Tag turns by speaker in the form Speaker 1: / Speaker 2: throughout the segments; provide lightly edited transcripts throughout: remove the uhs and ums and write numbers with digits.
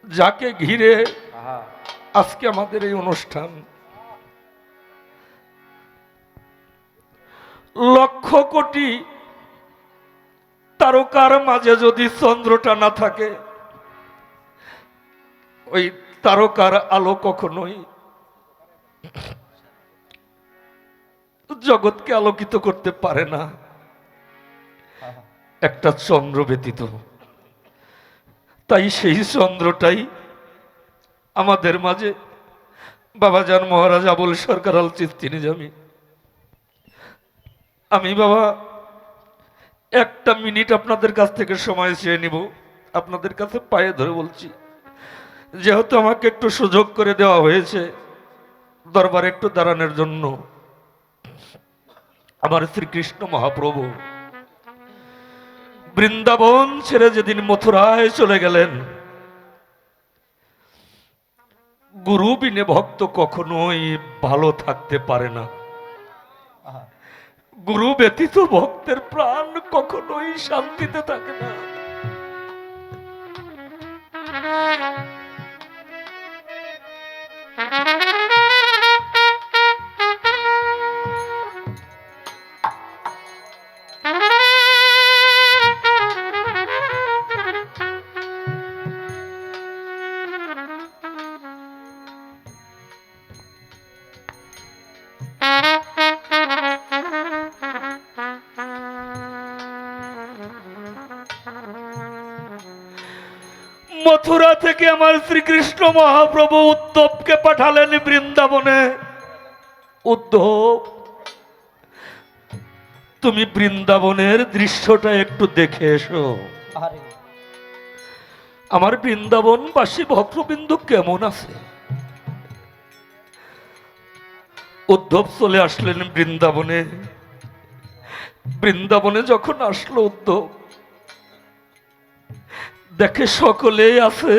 Speaker 1: যাকে ঘিরে আজকে আমাদের এই অনুষ্ঠান, লক্ষ কোটি তারকার মাঝে যদি চন্দ্রটা না থাকে, ওই তারকার আলো কখনোই জগৎকে আলোকিত করতে পারে না একটা চন্দ্র ব্যতীত। তাই সেই চন্দ্রটাই আমাদের মাঝে বাবাজান মহারাজ আবুল সরকার আল চিস্তি নিজামী। আমি বাবা একটা মিনিট আপনাদের কাছ থেকে সময় চেয়ে নিব, আপনাদের কাছে পায়ে ধরে বলছি, যেহেতু আমাকে একটু সুযোগ করে দেওয়া হয়েছে দরবারে একটু দাঁড়ানোর জন্য। আমার শ্রীকৃষ্ণ মহাপ্রভু বৃন্দাবন ছেড়ে যেদিন মথুরায় চলে গেলেন, গুরু বিনে ভক্ত কখনোই ভালো থাকতে পারে না। গুরু ব্যতীত ভক্তের প্রাণ কখনোই শান্তিতে থাকে না। মথুরা থেকে আমার শ্রীকৃষ্ণ মহাপ্রভু উদ্ধবকে পাঠালেন বৃন্দাবনে। উদ্ধব, তুমি বৃন্দাবনের দৃশ্যটা একটু দেখে এসো। আমার বৃন্দাবনবাসী ভক্তবিন্দু কেমন আছে। উদ্ধব চলে আসলেন বৃন্দাবনে। বৃন্দাবনে যখন আসলো উদ্ধব, দেখে সকলেই আছে।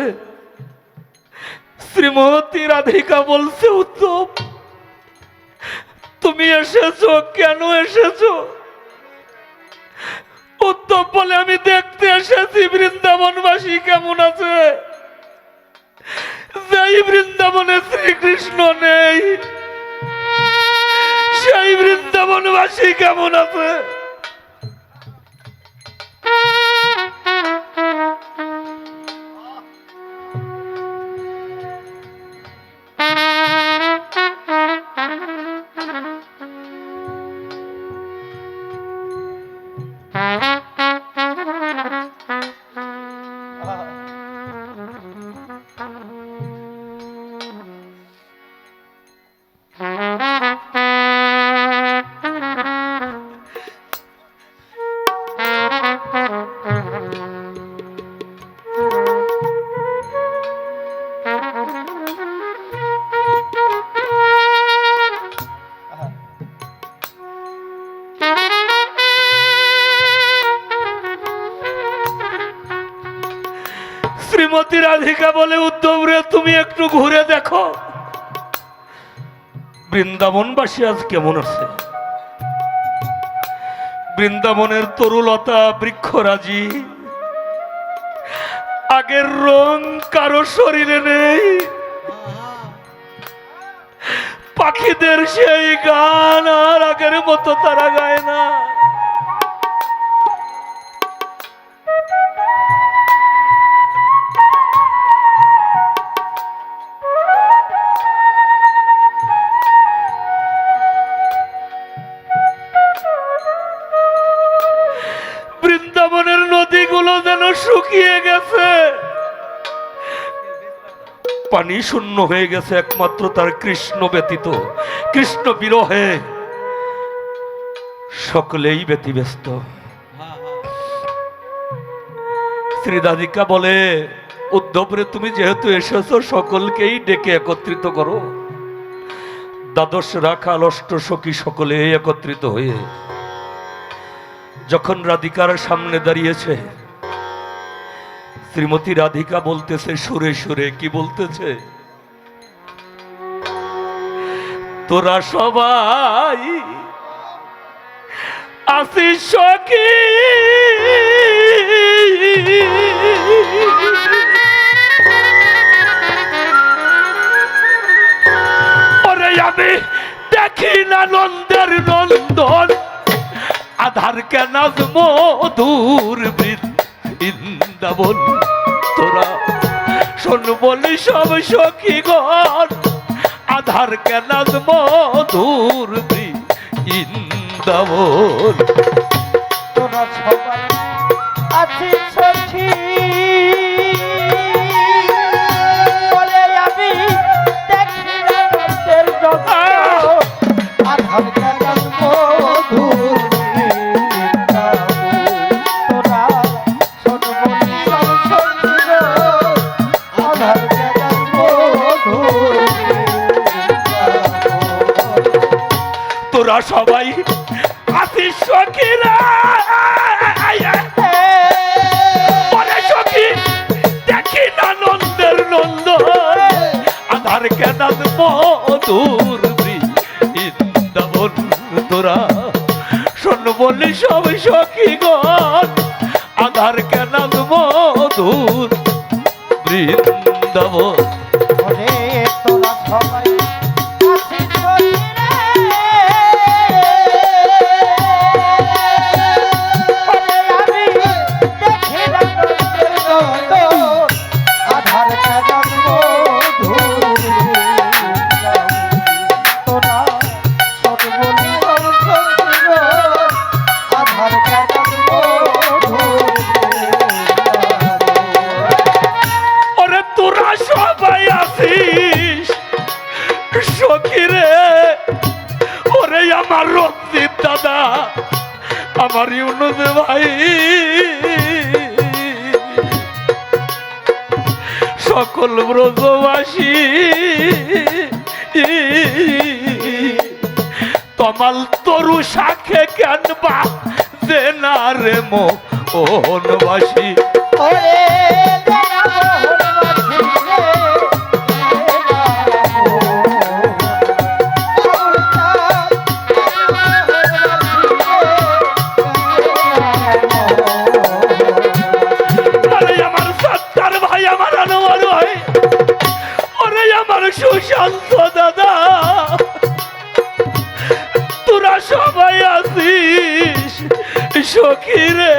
Speaker 1: শ্রীমতী রাধিকা বলছে, উদ্ধব তুমি এসেছো, কেন এসেছো? উদ্ধব বলে, আমি দেখতে এসেছি বৃন্দাবনবাসী কেমন আছে। যেই বৃন্দাবনে শ্রীকৃষ্ণ নেই, সেই বৃন্দাবনবাসী কেমন আছে। শ্রীমতী রাধিকা বলে, উদ্ধব রে তুমি একটু ঘুরে দেখো বৃন্দাবনবাসী আজ কেমন আছে। বৃন্দাবনের তরুলতা বৃক্ষরাজি আগের রং কারো শরীরে নেই। পাখিদের সেই গান আর আগের মতো তারা গায় না। বৃন্দাবনের নদীগুলো যেন শুকিয়ে গেছে, পানি শূন্য হয়ে গেছে, একমাত্র তার কৃষ্ণ ব্যতীত। কৃষ্ণ বিরহে সকলেই ব্যতিব্যস্ত। শ্রী রাধিকা বলে, উদ্ধব রে তুমি যেহেতু এসেছো, সকলকেই ডেকে একত্রিত করো। দ্বাদশ রাখাল অষ্ট সখী সকলে একত্রিত হয়ে যখন রাধিকার সামনে দাঁড়িয়েছে, শ্রীমতী রাধিকা বলতেছে সুরে সুরে, কি বলতেছে? তোরা সবাই আসিস সখী, দেখি না নন্দের নন্দন আধার কেন মধুর বৃন্দাবন তোরা শোন বলি সব সখীগণ আধার কেন মধুর বৃন্দাবন
Speaker 2: তোরা সবাই আছিস সখী বলে আমি দেখি না নন্দের জগৎ আধার কাটার মধুর তোরা শোন বলি সব সখী আধার কাটার মধুর
Speaker 1: তোরা সবাই আছিস সখীরা বলে সখী দেখি না নন্দের নন্দন আধার কেন মধুর বৃন্দাবন তোরা শোন বলি সব সখীগণ আধার কেন মধুর বৃন্দাবন
Speaker 2: ওরে তোরা সবাই আছিস সখী বলে আমি দেখি না নন্দের জগৎ আধার কাটার মধুর তোরা শোন বলি সব সখী আধার কাটার মধুর
Speaker 1: ওরে তোরা সবাই আছিস সখী রে ওরে আমার রঞ্জিত দাদা আমার ইউনুস ভাই সকল ব্রজবাসী তমাল তরু শাখে কেনবা যে না রে মোহনবাসী
Speaker 2: ওরে দেনা মোহনবাসী
Speaker 1: আরে আমার সত্তার ভাই আমার আনোয়ার ভাই ওরে আমার সুশান্ত দাদা তোরা সবাই আছিস সখী রে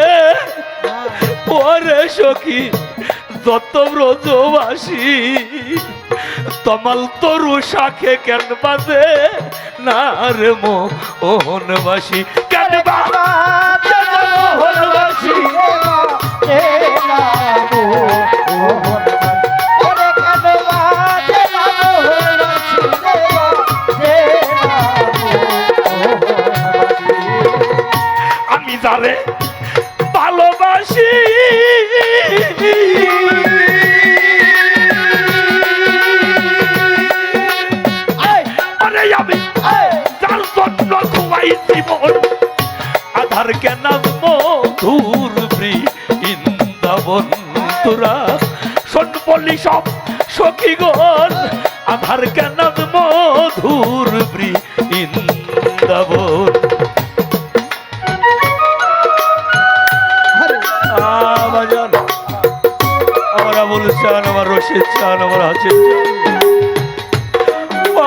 Speaker 1: ওরে সখী যত ব্রজবাসী তমাল তরু শাখে কেন বাজে না রে মোহনবাসী কেন বাজে না মোহনবাসী আমি যারে ভালোবাসি আরে আমি যার জন্য ঘুমাই জীবন আধার কেন মধুর বৃন্দাবন তোরা শোন বলি সব সখীগণ আধার কেন মধুর বৃন্দাবন বাজান আমার আবুল চান আমার রশিদ চান আমার হাসিদ চান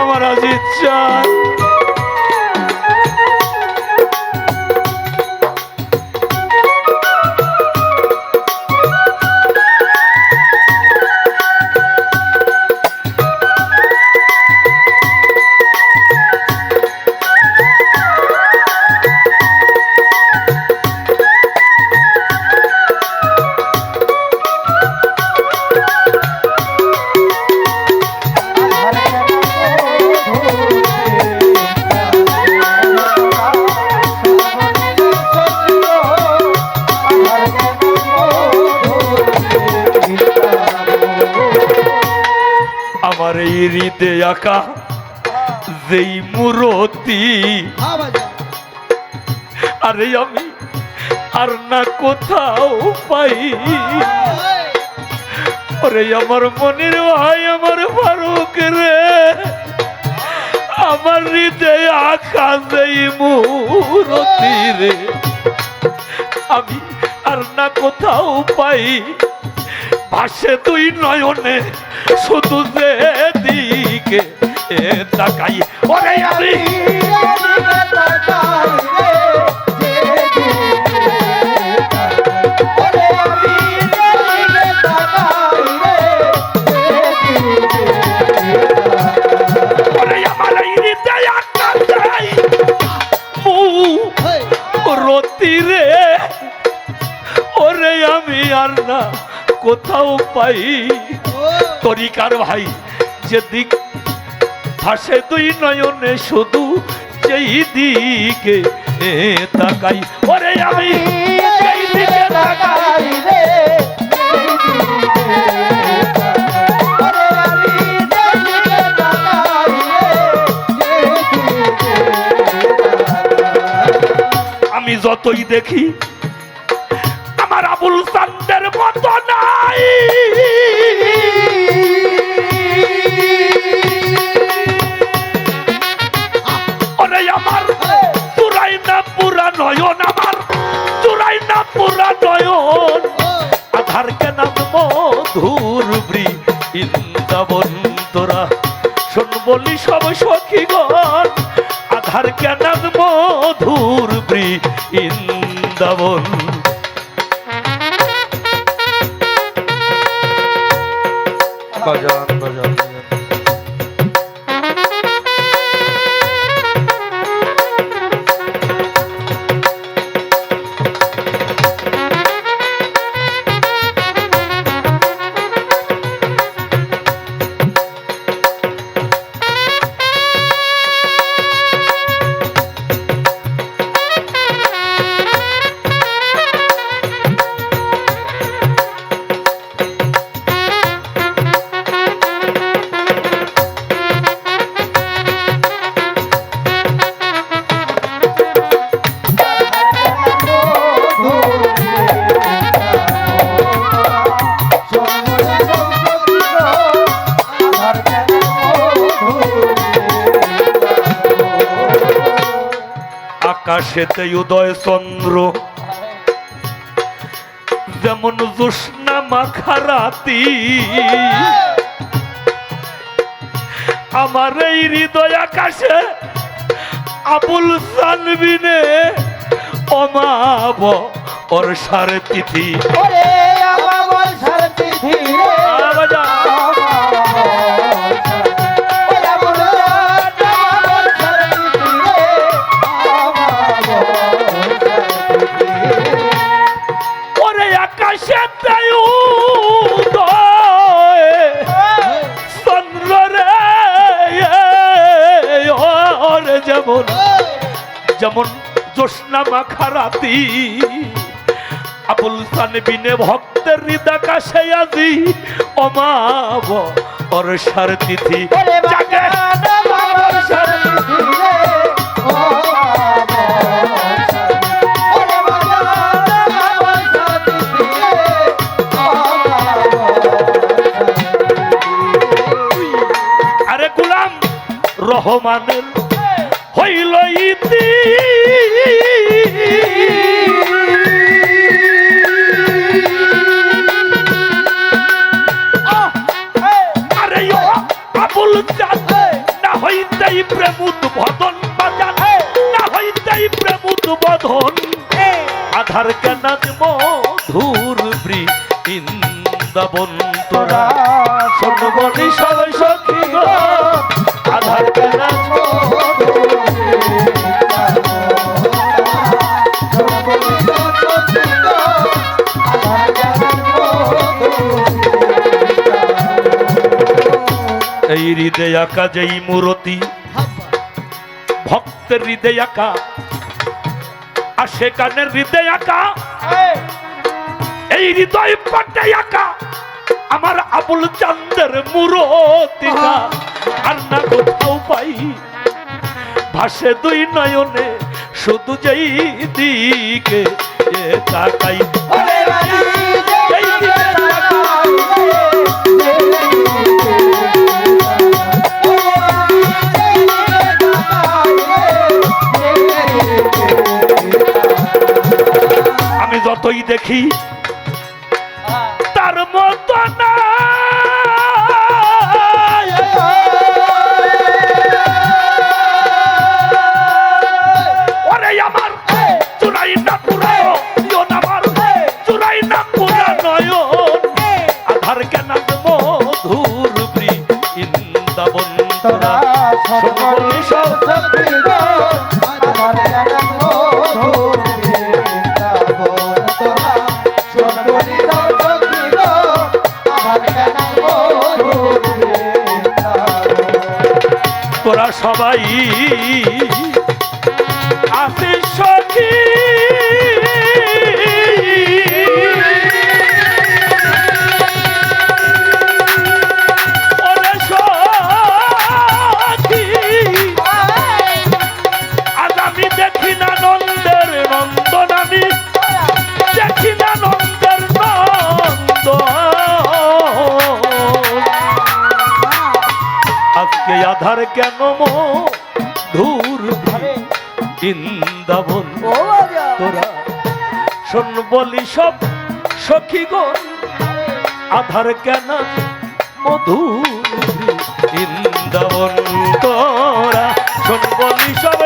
Speaker 1: আমার আজিজ চান আমার এই হৃদে আঁকা যেই মূরতি আরে আমি আর না কোথাও পাই ওরে আমার মনের ভাই আমার ফারুক রে আমার হৃদয়ে আঁকা যেই মূরতি রে আমি আর না কোথাও পাই ভাসে তুই নয়নে শুধু যে দিক দিকে তাকাই ওরে আমি ওরে আমার এই হৃদয় আকাশাই রতি রে ওরে আমি আর না কোথাও পাই তরিকার ভাই যেদিক ভাসে দুই নয়নে শুধু যেই দিকে তাকাই ওরে আমি যেই দিকে তাকাই রে আমি যতই দেখি আমার আবুল চান্দের মতো নাই ওরে আমার চুরাই না পুরা নয়ন আমার চুরাই না পুরা নয়ন আধার কেন মধুর বৃন্দাবন তোরা শোন বলি সব সখীগণ আধার কেন মধুর বৃন্দাবন বাজান বাজান আকাশেতে উদয় চন্দ্র যেমন জ্যোৎস্না মাখা রাতি আমার এই হৃদয় আকাশে আবুল জানবিনে অমাব ওর সারে তিথি যেমন যেমন জ্যোৎস্না মাখা রাতি আবুল জানবিনে ভক্তের হৃদাকাশে আজি অমাব অরসার তিথি জাগে অরসার তিথি আরে গোলাম রহমানের হইল ইতি আরে আবুল চাঁদ না হইতেই প্রেম উদ্বোধন বাজান না হইতেই প্রেম উদ্বোধন আধার কেন মধুর বৃন্দাবন তোরা সর্বনি সবাই সখী আধার কেন এই হৃদয় আঁকা যেই মূরতি ভক্তের হৃদয় আঁকা আসে কানের হৃদয় আঁকা এই হৃদয় পাটে আঁকা আমার আবুল চান্দের মূরতি আর না কোথাও পাই ভাসে দুই নয়নে শুধু যেই দিকে তাকাই আমি যতই দেখি তার মতো না
Speaker 2: সকলি সব সখী গো আধার কেন মধুর বৃন্দাবন তোরা সকলি সব সখী গো আধার কেন মধুর বৃন্দাবন
Speaker 1: তোরা সবাই আসিস সখী ওরে সখী, আজ আমি দেখি না নন্দের নন্দন, আমি দেখি না নন্দের নন্দন। আজকে আধার কেন মধুর বৃন্দাবন তোরা শোন বলি সব সখীগণ, আধার কেন মধুর বৃন্দাবন তোরা শোন বলি সব